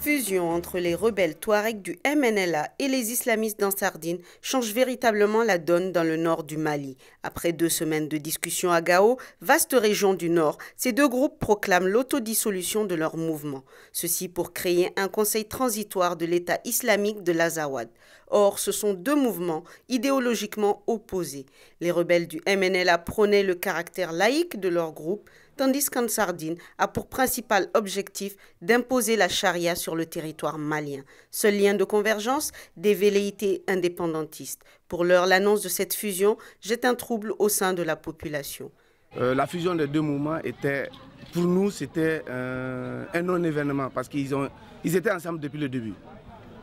fusion entre les rebelles Touaregs du MNLA et les islamistes d'Ansardine change véritablement la donne dans le nord du Mali. Après 2 semaines de discussions à Gao, vaste région du nord, ces 2 groupes proclament l'autodissolution de leur mouvement. Ceci pour créer un conseil transitoire de l'État islamique de l'Azawad. Or, ce sont 2 mouvements idéologiquement opposés. Les rebelles du MNLA prônaient le caractère laïque de leur groupe, tandis qu'Ansardine a pour principal objectif d'imposer la charia sur le territoire malien. Seul lien de convergence, des velléités indépendantistes. Pour l'heure, l'annonce de cette fusion jette un trouble au sein de la population. La fusion des 2 mouvements était, pour nous, c'était un non-événement parce qu'ils étaient ensemble depuis le début.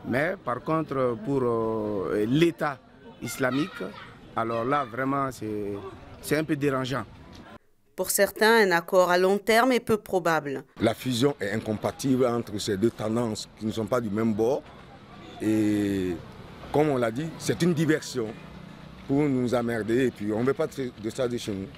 Mais par contre, pour l'État islamique, alors là, vraiment, c'est un peu dérangeant. Pour certains, un accord à long terme est peu probable. La fusion est incompatible entre ces 2 tendances qui ne sont pas du même bord. Et comme on l'a dit, c'est une diversion pour nous emmerder et puis on ne veut pas de ça de chez nous.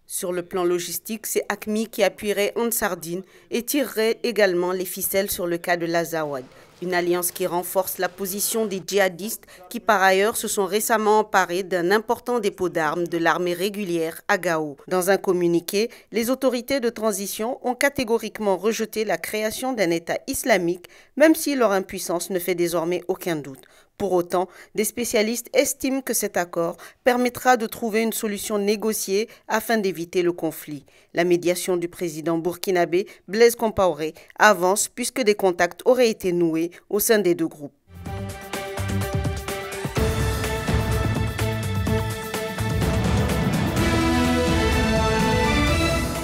Sur le plan logistique, c'est AQMI qui appuierait Ansardine et tirerait également les ficelles sur le cas de l'Azawad. Une alliance qui renforce la position des djihadistes qui par ailleurs se sont récemment emparés d'un important dépôt d'armes de l'armée régulière à Gao. Dans un communiqué, les autorités de transition ont catégoriquement rejeté la création d'un État islamique, même si leur impuissance ne fait désormais aucun doute. Pour autant, des spécialistes estiment que cet accord permettra de trouver une solution négociée afin d'éviter le conflit. La médiation du président burkinabé Blaise Compaoré avance puisque des contacts auraient été noués au sein des 2 groupes.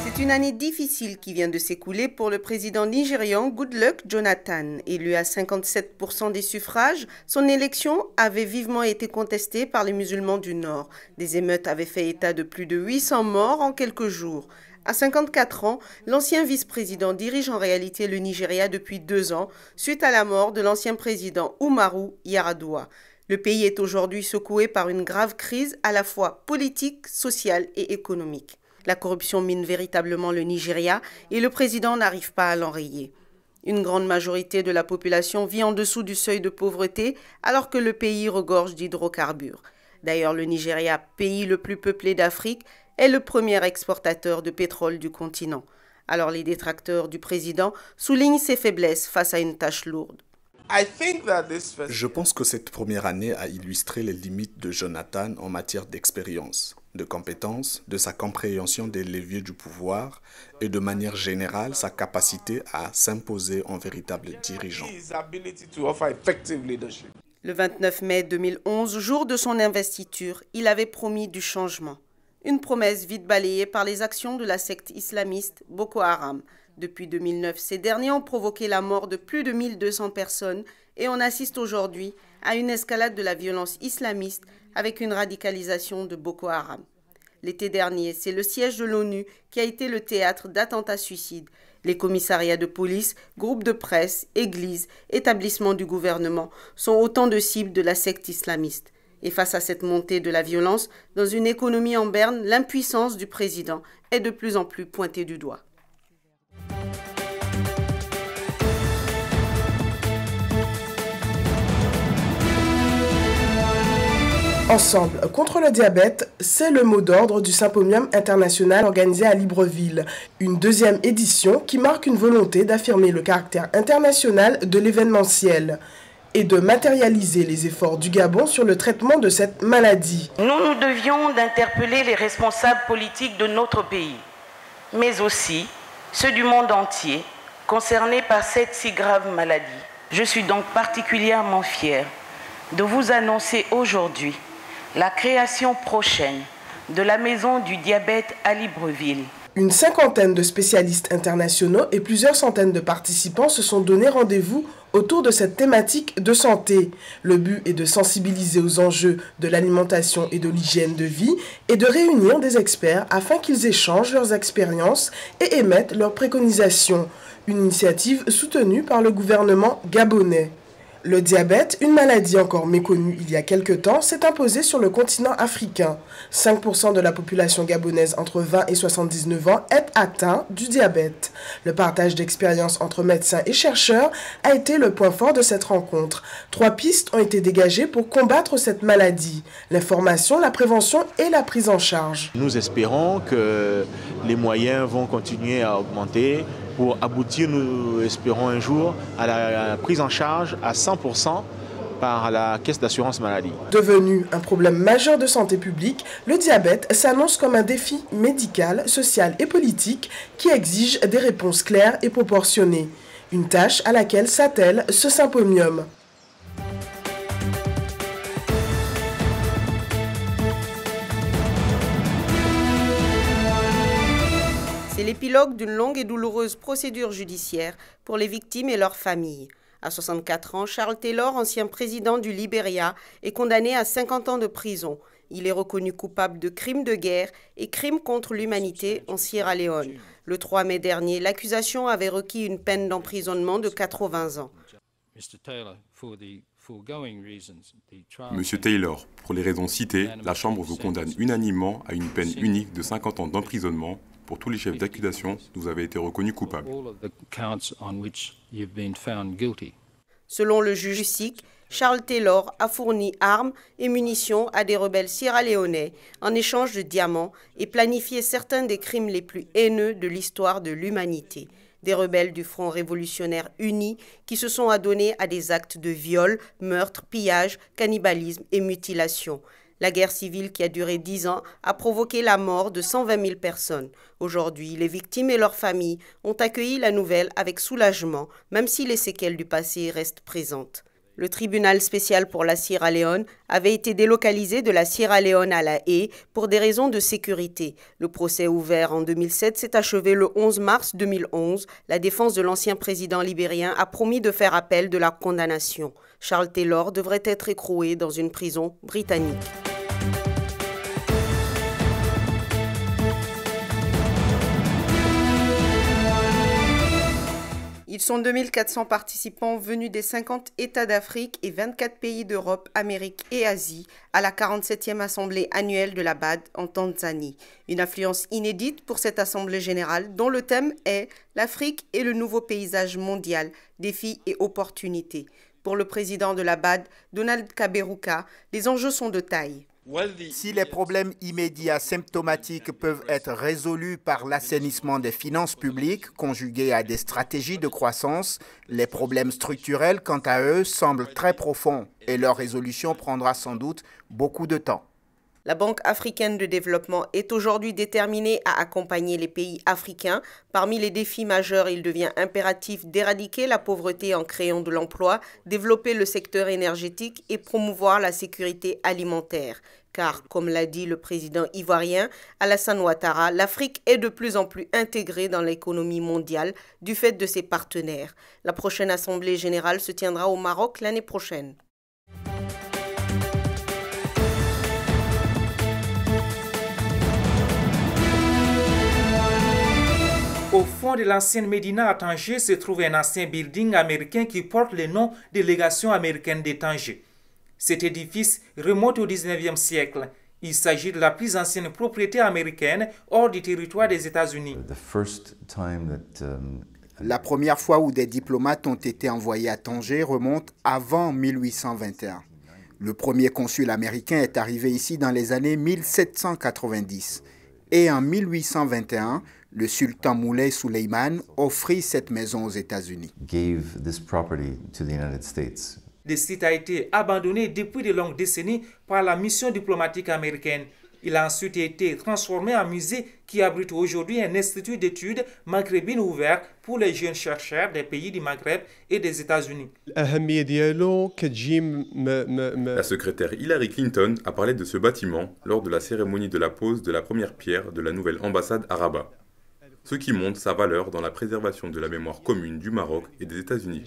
C'est une année difficile qui vient de s'écouler pour le président nigérian Goodluck Jonathan. Élu à 57% des suffrages, son élection avait vivement été contestée par les musulmans du Nord. Des émeutes avaient fait état de plus de 800 morts en quelques jours. À 54 ans, l'ancien vice-président dirige en réalité le Nigeria depuis 2 ans, suite à la mort de l'ancien président Umaru Yar'Adua. Le pays est aujourd'hui secoué par une grave crise à la fois politique, sociale et économique. La corruption mine véritablement le Nigeria et le président n'arrive pas à l'enrayer. Une grande majorité de la population vit en dessous du seuil de pauvreté alors que le pays regorge d'hydrocarbures. D'ailleurs, le Nigeria, pays le plus peuplé d'Afrique, est le premier exportateur de pétrole du continent. Alors les détracteurs du président soulignent ses faiblesses face à une tâche lourde. Je pense que cette première année a illustré les limites de Jonathan en matière d'expérience, de compétences, de sa compréhension des leviers du pouvoir et de manière générale sa capacité à s'imposer en véritable dirigeant. Le 29 mai 2011, jour de son investiture, il avait promis du changement. Une promesse vite balayée par les actions de la secte islamiste Boko Haram. Depuis 2009, ces derniers ont provoqué la mort de plus de 1200 personnes et on assiste aujourd'hui à une escalade de la violence islamiste avec une radicalisation de Boko Haram. L'été dernier, c'est le siège de l'ONU qui a été le théâtre d'attentats suicides. Les commissariats de police, groupes de presse, églises, établissements du gouvernement sont autant de cibles de la secte islamiste. Et face à cette montée de la violence, dans une économie en berne, l'impuissance du président est de plus en plus pointée du doigt. Ensemble contre le diabète, c'est le mot d'ordre du Symposium international organisé à Libreville. Une 2e édition qui marque une volonté d'affirmer le caractère international de l'événementiel et de matérialiser les efforts du Gabon sur le traitement de cette maladie. Nous devions d'interpeller les responsables politiques de notre pays, mais aussi ceux du monde entier concernés par cette si grave maladie. Je suis donc particulièrement fière de vous annoncer aujourd'hui la création prochaine de la Maison du Diabète à Libreville. Une 50aine de spécialistes internationaux et plusieurs centaines de participants se sont donné rendez-vous autour de cette thématique de santé. Le but est de sensibiliser aux enjeux de l'alimentation et de l'hygiène de vie et de réunir des experts afin qu'ils échangent leurs expériences et émettent leurs préconisations. Une initiative soutenue par le gouvernement gabonais. Le diabète, une maladie encore méconnue il y a quelque temps, s'est imposée sur le continent africain. 5% de la population gabonaise entre 20 et 79 ans est atteinte du diabète. Le partage d'expériences entre médecins et chercheurs a été le point fort de cette rencontre. 3 pistes ont été dégagées pour combattre cette maladie: l'information, la prévention et la prise en charge. Nous espérons que les moyens vont continuer à augmenter pour aboutir, nous espérons un jour, à la prise en charge à 100% par la caisse d'assurance maladie. Devenu un problème majeur de santé publique, le diabète s'annonce comme un défi médical, social et politique qui exige des réponses claires et proportionnées. Une tâche à laquelle s'attelle ce symposium. C'est l'épilogue d'une longue et douloureuse procédure judiciaire pour les victimes et leurs familles. À 64 ans, Charles Taylor, ancien président du Libéria, est condamné à 50 ans de prison. Il est reconnu coupable de crimes de guerre et crimes contre l'humanité en Sierra Leone. Le 3 mai dernier, l'accusation avait requis une peine d'emprisonnement de 80 ans. Monsieur Taylor, pour les raisons citées, la Chambre vous condamne unanimement à une peine unique de 50 ans d'emprisonnement. Pour tous les chefs d'accusation, vous avez été reconnus coupables. Selon le juge Sikh, Charles Taylor a fourni armes et munitions à des rebelles sierra-léonais en échange de diamants et planifié certains des crimes les plus haineux de l'histoire de l'humanité. Des rebelles du Front révolutionnaire uni qui se sont adonnés à des actes de viol, meurtre, pillage, cannibalisme et mutilation. La guerre civile qui a duré 10 ans a provoqué la mort de 120 000 personnes. Aujourd'hui, les victimes et leurs familles ont accueilli la nouvelle avec soulagement, même si les séquelles du passé restent présentes. Le tribunal spécial pour la Sierra Leone avait été délocalisé de la Sierra Leone à La Haye pour des raisons de sécurité. Le procès ouvert en 2007 s'est achevé le 11 mars 2011. La défense de l'ancien président libérien a promis de faire appel de la condamnation. Charles Taylor devrait être écroué dans une prison britannique. Ils sont 2400 participants venus des 50 États d'Afrique et 24 pays d'Europe, Amérique et Asie à la 47e Assemblée annuelle de la BAD en Tanzanie. Une affluence inédite pour cette Assemblée générale dont le thème est « L'Afrique et le nouveau paysage mondial, défis et opportunités ». Pour le président de la BAD, Donald Kaberuka, les enjeux sont de taille. Si les problèmes immédiats symptomatiques peuvent être résolus par l'assainissement des finances publiques conjugués à des stratégies de croissance, les problèmes structurels, quant à eux, semblent très profonds et leur résolution prendra sans doute beaucoup de temps. La Banque africaine de développement est aujourd'hui déterminée à accompagner les pays africains. Parmi les défis majeurs, il devient impératif d'éradiquer la pauvreté en créant de l'emploi, développer le secteur énergétique et promouvoir la sécurité alimentaire. Car, comme l'a dit le président ivoirien Alassane Ouattara, l'Afrique est de plus en plus intégrée dans l'économie mondiale du fait de ses partenaires. La prochaine Assemblée générale se tiendra au Maroc l'année prochaine. Au fond de l'ancienne Médina à Tanger se trouve un ancien building américain qui porte le nom de Légation américaine de Tanger. Cet édifice remonte au 19e siècle. Il s'agit de la plus ancienne propriété américaine hors du territoire des États-Unis. La première fois où des diplomates ont été envoyés à Tanger remonte avant 1821. Le premier consul américain est arrivé ici dans les années 1790. Et en 1821, le sultan Moulay Souleyman offrit cette maison aux États-Unis. Le site a été abandonné depuis de longues décennies par la mission diplomatique américaine. Il a ensuite été transformé en musée qui abrite aujourd'hui un institut d'études maghrébines ouvert pour les jeunes chercheurs des pays du Maghreb et des États-Unis. La secrétaire Hillary Clinton a parlé de ce bâtiment lors de la cérémonie de la pose de la première pierre de la nouvelle ambassade à Rabat, ce qui montre sa valeur dans la préservation de la mémoire commune du Maroc et des États-Unis.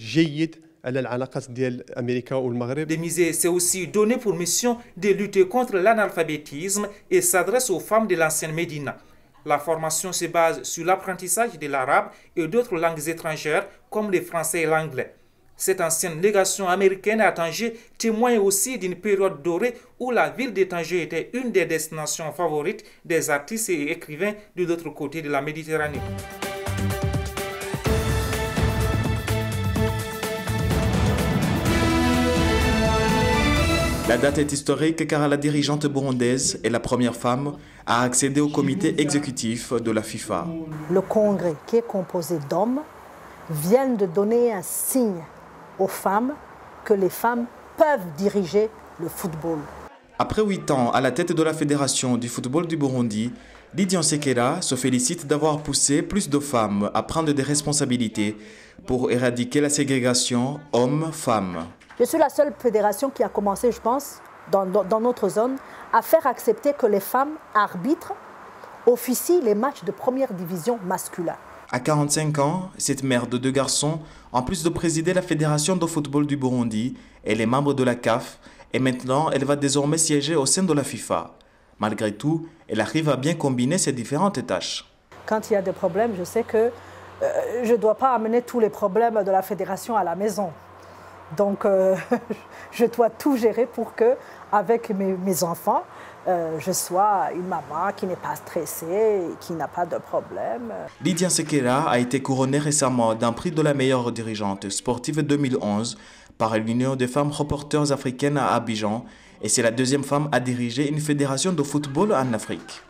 Le musée s'est aussi donné pour mission de lutter contre l'analphabétisme et s'adresse aux femmes de l'ancienne Médina. La formation se base sur l'apprentissage de l'arabe et d'autres langues étrangères comme le français et l'anglais. Cette ancienne légation américaine à Tanger témoigne aussi d'une période dorée où la ville de Tanger était une des destinations favorites des artistes et écrivains de l'autre côté de la Méditerranée. La date est historique car la dirigeante burundaise est la première femme à accéder au comité exécutif de la FIFA. Le congrès, qui est composé d'hommes, vient de donner un signe aux femmes que les femmes peuvent diriger le football. Après 8 ans à la tête de la Fédération du football du Burundi, Lydia Nsekela se félicite d'avoir poussé plus de femmes à prendre des responsabilités pour éradiquer la ségrégation hommes-femmes. Je suis la seule fédération qui a commencé, je pense, dans notre zone, à faire accepter que les femmes arbitrent, officient les matchs de première division masculins. À 45 ans, cette mère de 2 garçons, en plus de présider la Fédération de football du Burundi, elle est membre de la CAF et maintenant elle va désormais siéger au sein de la FIFA. Malgré tout, elle arrive à bien combiner ces différentes tâches. Quand il y a des problèmes, je sais que je ne dois pas amener tous les problèmes de la fédération à la maison. Donc, je dois tout gérer pour que, avec mes enfants, je sois une maman qui n'est pas stressée, qui n'a pas de problème. Lydia Nsekela a été couronnée récemment d'un prix de la meilleure dirigeante sportive 2011 par l'Union des femmes reporters africaines à Abidjan et c'est la 2e femme à diriger une fédération de football en Afrique.